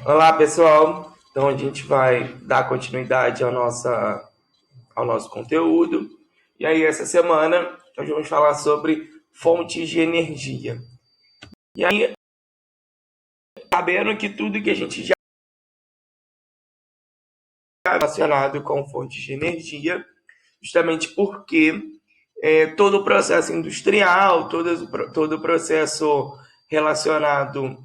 Olá, pessoal. Então, a gente vai dar continuidade ao nosso conteúdo. E aí, essa semana, nós vamos falar sobre fontes de energia. E aí, sabendo que tudo que a gente já é relacionado com fontes de energia, justamente porque todo o processo industrial, todo o processo relacionado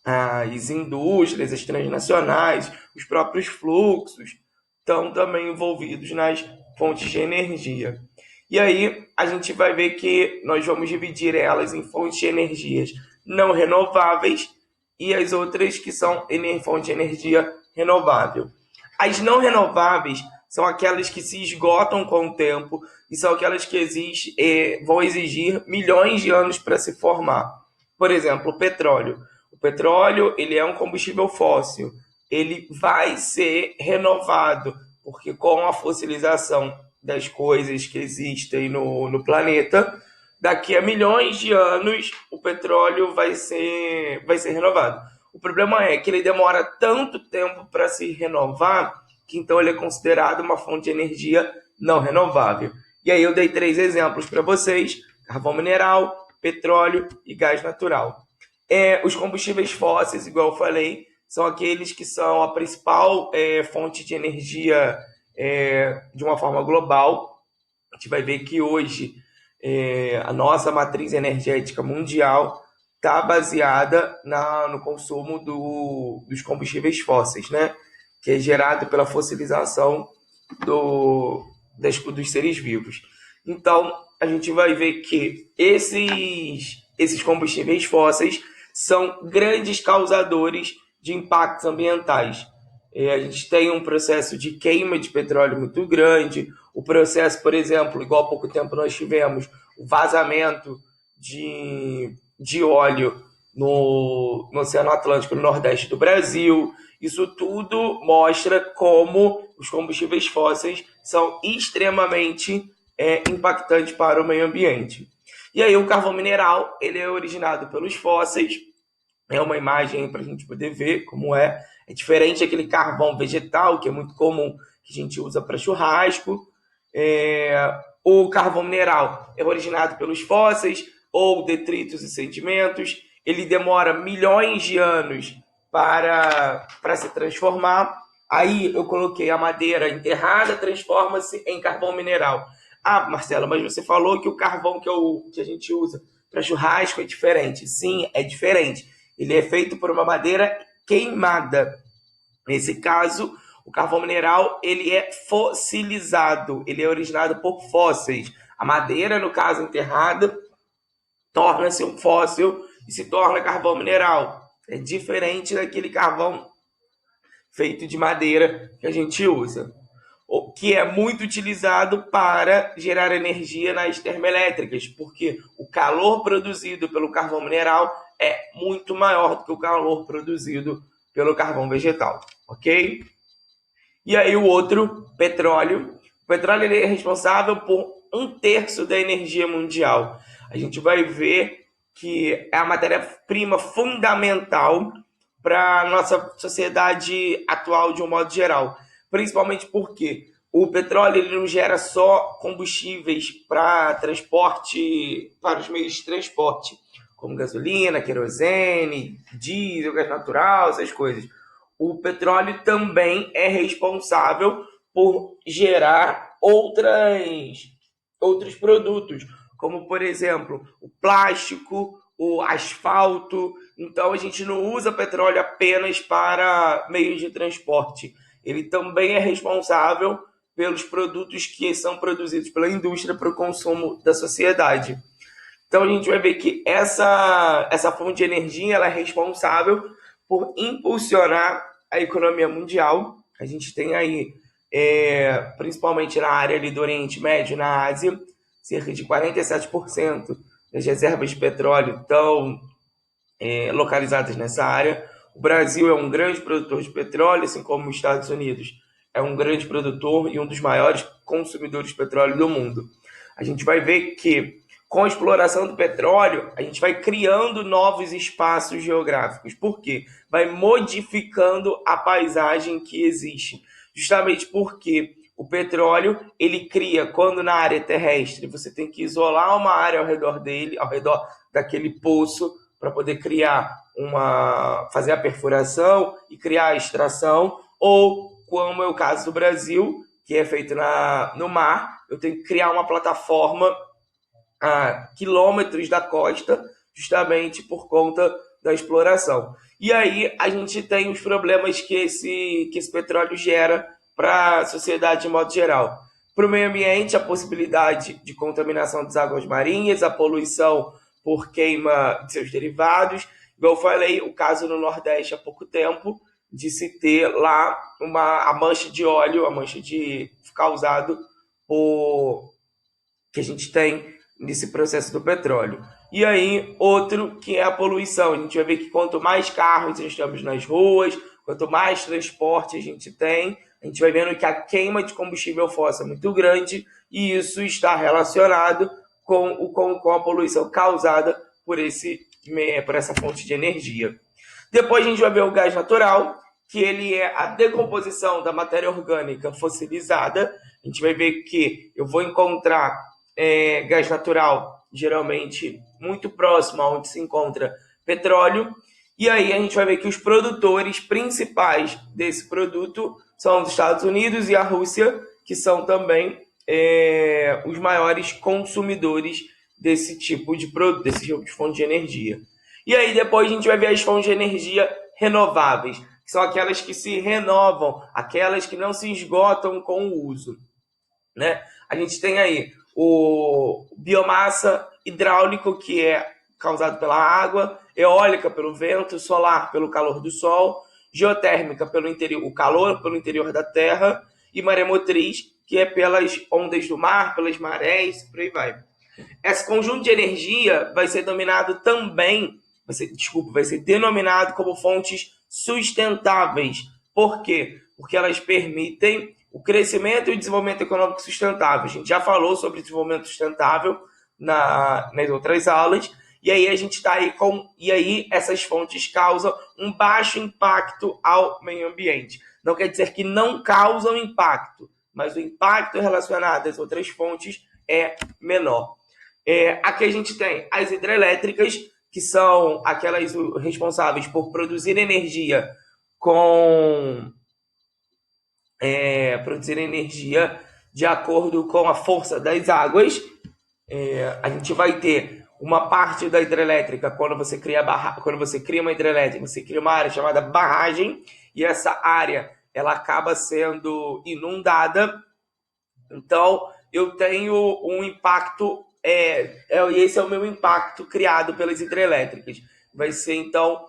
as indústrias, as transnacionais, os próprios fluxos estão também envolvidos nas fontes de energia. E aí a gente vai ver que nós vamos dividir elas em fontes de energias não renováveis e as outras que são fontes de energia renovável. As não renováveis são aquelas que se esgotam com o tempo e são aquelas que vão exigir milhões de anos para se formar. Por exemplo, o petróleo. O petróleo ele é um combustível fóssil. Ele vai ser renovado, porque com a fossilização das coisas que existem no planeta, daqui a milhões de anos o petróleo vai ser renovado. O problema é que ele demora tanto tempo para se renovar que então ele é considerado uma fonte de energia não renovável. E aí eu dei 3 exemplos para vocês: carvão mineral, petróleo e gás natural. Os combustíveis fósseis, igual eu falei, são aqueles que são a principal fonte de energia de uma forma global. A gente vai ver que hoje a nossa matriz energética mundial está baseada no consumo dos combustíveis fósseis, né? Que é gerado pela fossilização dos seres vivos. Então, a gente vai ver que esses combustíveis fósseis são grandes causadores de impactos ambientais. A gente tem um processo de queima de petróleo muito grande, o processo, por exemplo, igual há pouco tempo nós tivemos, o vazamento de óleo no Oceano Atlântico, no Nordeste do Brasil. Isso tudo mostra como os combustíveis fósseis são extremamente impactantes para o meio ambiente. E aí o carvão mineral, ele é originado pelos fósseis. É uma imagem para a gente poder ver como é. É diferente daquele carvão vegetal, que é muito comum, que a gente usa para churrasco. O carvão mineral é originado pelos fósseis ou detritos e sedimentos. Ele demora milhões de anos para se transformar. Aí eu coloquei a madeira enterrada, transforma-se em carvão mineral. Ah, Marcelo, mas você falou que o carvão que a gente usa para churrasco é diferente. Sim, é diferente. Ele é feito por uma madeira queimada. Nesse caso, o carvão mineral ele é fossilizado, ele é originado por fósseis. A madeira, no caso enterrada, torna-se um fóssil e se torna carvão mineral. É diferente daquele carvão feito de madeira que a gente usa, o que é muito utilizado para gerar energia nas termoelétricas, porque o calor produzido pelo carvão mineral é muito maior do que o calor produzido pelo carvão vegetal, ok? E aí o outro, petróleo. O petróleo ele é responsável por 1/3 da energia mundial. A gente vai ver que é a matéria-prima fundamental para a nossa sociedade atual de um modo geral. Principalmente porque o petróleo ele não gera só combustíveis para transporte, para os meios de transporte, como gasolina, querosene, diesel, gás natural, essas coisas. O petróleo também é responsável por gerar outros produtos, como, por exemplo, o plástico, o asfalto. Então, a gente não usa petróleo apenas para meios de transporte. Ele também é responsável pelos produtos que são produzidos pela indústria para o consumo da sociedade. Então, a gente vai ver que essa fonte de energia ela é responsável por impulsionar a economia mundial. A gente tem aí, principalmente na área ali do Oriente Médio, na Ásia, cerca de 47% das reservas de petróleo estão localizadas nessa área. O Brasil é um grande produtor de petróleo, assim como os Estados Unidos é um grande produtor e um dos maiores consumidores de petróleo do mundo. A gente vai ver que Com a exploração do petróleo, a gente vai criando novos espaços geográficos. Por quê? Vai modificando a paisagem que existe. Justamente porque o petróleo, ele cria, quando na área terrestre você tem que isolar uma área ao redor dele, ao redor daquele poço, para poder fazer a perfuração e criar a extração, ou como é o caso do Brasil, que é feito no mar, eu tenho que criar uma plataforma a quilômetros da costa, justamente por conta da exploração. E aí a gente tem os problemas que esse petróleo gera para a sociedade de modo geral. Para o meio ambiente, a possibilidade de contaminação das águas marinhas, a poluição por queima de seus derivados. Igual eu falei, o caso no Nordeste há pouco tempo, de se ter lá a mancha de óleo, a mancha de causado por que a gente tem nesse processo do petróleo. E aí, outro que é a poluição. A gente vai ver que quanto mais carros nós temos nas ruas, quanto mais transporte a gente tem, a gente vai vendo que a queima de combustível fóssil é muito grande e isso está relacionado com a poluição causada por essa fonte de energia. Depois a gente vai ver o gás natural, que ele é a decomposição da matéria orgânica fossilizada. A gente vai ver que eu vou encontrar gás natural, geralmente muito próximo a onde se encontra petróleo. E aí a gente vai ver que os produtores principais desse produto são os Estados Unidos e a Rússia, que são também os maiores consumidores desse tipo de produto, desse tipo de fonte de energia. E aí depois a gente vai ver as fontes de energia renováveis, que são aquelas que se renovam, aquelas que não se esgotam com o uso, né? A gente tem aí o biomassa hidráulico, que é causado pela água, eólica pelo vento, solar pelo calor do sol, geotérmica pelo interior, o calor pelo interior da terra, e maremotriz, que é pelas ondas do mar, pelas marés, por aí vai. Esse conjunto de energia vai ser denominado como fontes sustentáveis. Por quê? Porque elas permitem o crescimento e o desenvolvimento econômico sustentável. A gente já falou sobre desenvolvimento sustentável nas outras aulas, e aí a gente está aí e aí essas fontes causam um baixo impacto ao meio ambiente. Não quer dizer que não causam impacto, mas o impacto relacionado às outras fontes é menor. Aqui a gente tem as hidrelétricas, que são aquelas responsáveis por produzir energia de acordo com a força das águas. A gente vai ter uma parte da hidrelétrica, quando você cria uma hidrelétrica, você cria uma área chamada barragem, e essa área ela acaba sendo inundada. Então, eu tenho um impacto, esse é o meu impacto criado pelas hidrelétricas. Vai ser, então,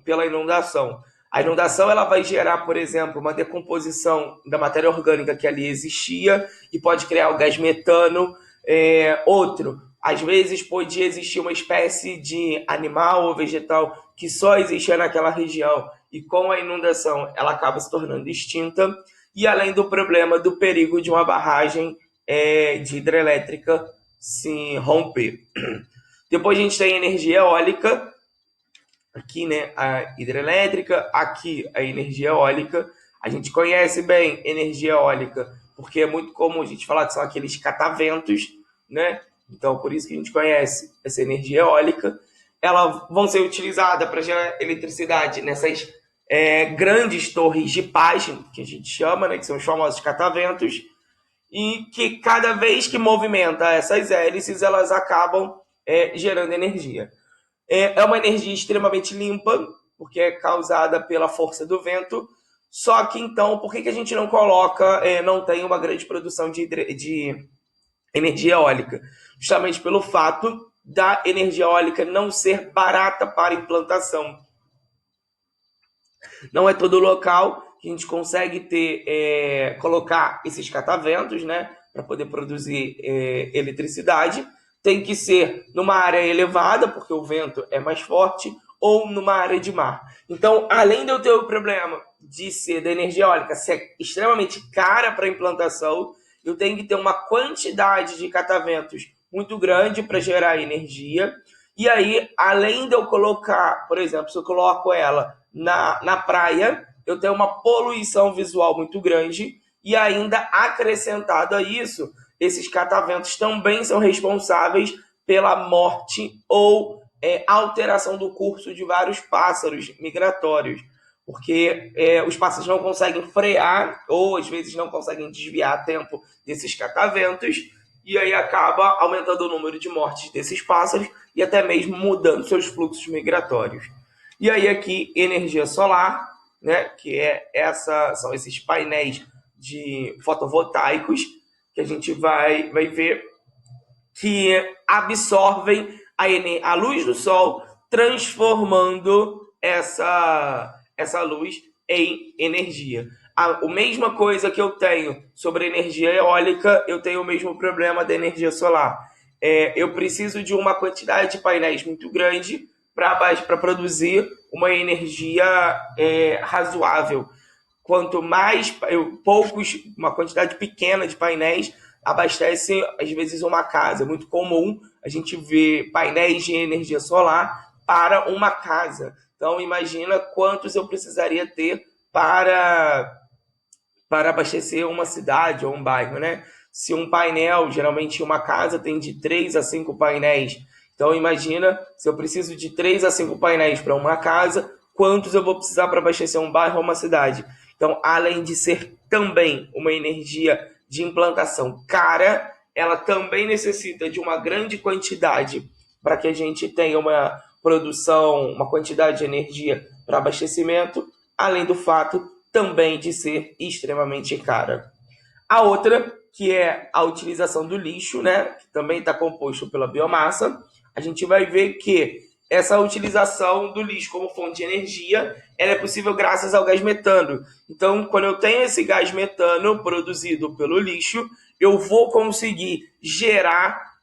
pela inundação. A inundação ela vai gerar, por exemplo, uma decomposição da matéria orgânica que ali existia e pode criar o gás metano. Às vezes pode existir uma espécie de animal ou vegetal que só existia naquela região e com a inundação ela acaba se tornando extinta. E além do problema do perigo de uma barragem de hidrelétrica se romper. Depois a gente tem a energia eólica, aqui, né, a hidrelétrica, aqui a energia eólica. A gente conhece bem energia eólica, porque é muito comum a gente falar que são aqueles cataventos, né? Então, por isso que a gente conhece essa energia eólica. Elas vão ser utilizadas para gerar eletricidade nessas grandes torres de paz, que a gente chama, né, que são os famosos cataventos, e que cada vez que movimenta essas hélices, elas acabam gerando energia. É uma energia extremamente limpa, porque é causada pela força do vento. Só que, então, por que a gente não tem uma grande produção de energia eólica? Justamente pelo fato da energia eólica não ser barata para implantação. Não é todo local que a gente consegue colocar esses cataventos, né, para poder produzir eletricidade. Tem que ser numa área elevada, porque o vento é mais forte, ou numa área de mar. Então, além de eu ter o problema de ser da energia eólica ser extremamente cara para implantação, eu tenho que ter uma quantidade de cataventos muito grande para gerar energia. E aí, além de eu colocar, por exemplo, se eu coloco ela na praia, eu tenho uma poluição visual muito grande. E ainda acrescentado a isso, esses cataventos também são responsáveis pela morte ou alteração do curso de vários pássaros migratórios, porque os pássaros não conseguem frear ou às vezes não conseguem desviar a tempo desses cataventos, e aí acaba aumentando o número de mortes desses pássaros e até mesmo mudando seus fluxos migratórios. E aí aqui energia solar, né, que são esses painéis de fotovoltaicos que a gente vai ver que absorvem a luz do sol, transformando essa luz em energia. A mesma coisa que eu tenho sobre energia eólica, eu tenho o mesmo problema da energia solar. Eu preciso de uma quantidade de painéis muito grande para produzir uma energia razoável. Quanto mais uma quantidade pequena de painéis abastece às vezes uma casa. É muito comum a gente ver painéis de energia solar para uma casa. Então imagina quantos eu precisaria ter para abastecer uma cidade ou um bairro, né? Se um painel, geralmente uma casa tem de 3 a 5 painéis. Então imagina, se eu preciso de 3 a 5 painéis para uma casa, quantos eu vou precisar para abastecer um bairro ou uma cidade? Então, além de ser também uma energia de implantação cara, ela também necessita de uma grande quantidade para que a gente tenha uma produção, uma quantidade de energia para abastecimento, além do fato também de ser extremamente cara. A outra, que é a utilização do lixo, né, que também está composto pela biomassa, a gente vai ver que essa utilização do lixo como fonte de energia, ela é possível graças ao gás metano. Então, quando eu tenho esse gás metano produzido pelo lixo, eu vou conseguir gerar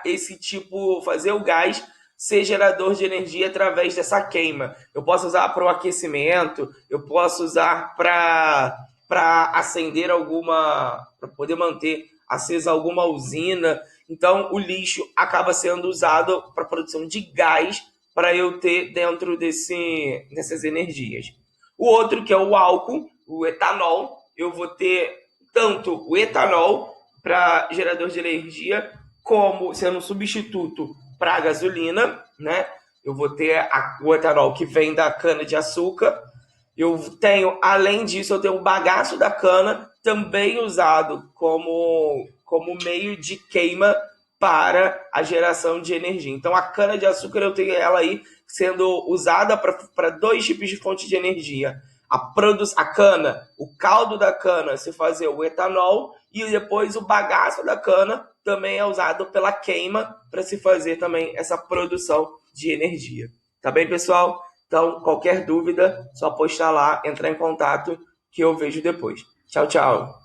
esse tipo, fazer o gás ser gerador de energia através dessa queima. Eu posso usar para o aquecimento, eu posso usar para acender para poder manter acesa alguma usina. Então, o lixo acaba sendo usado para a produção de gás para eu ter dentro dessas energias. O outro, que é o álcool, o etanol, eu vou ter tanto o etanol para gerador de energia, como sendo um substituto para a gasolina, né? Eu vou ter o etanol que vem da cana de açúcar. Eu tenho, além disso, eu tenho o bagaço da cana também usado como meio de queima para a geração de energia. Então, a cana de açúcar eu tenho ela aí sendo usada para dois tipos de fonte de energia. A cana, o caldo da cana, se fazer o etanol, e depois o bagaço da cana também é usado pela queima para se fazer também essa produção de energia. Tá bem, pessoal? Então, qualquer dúvida, só postar lá, entrar em contato que eu vejo depois. Tchau, tchau.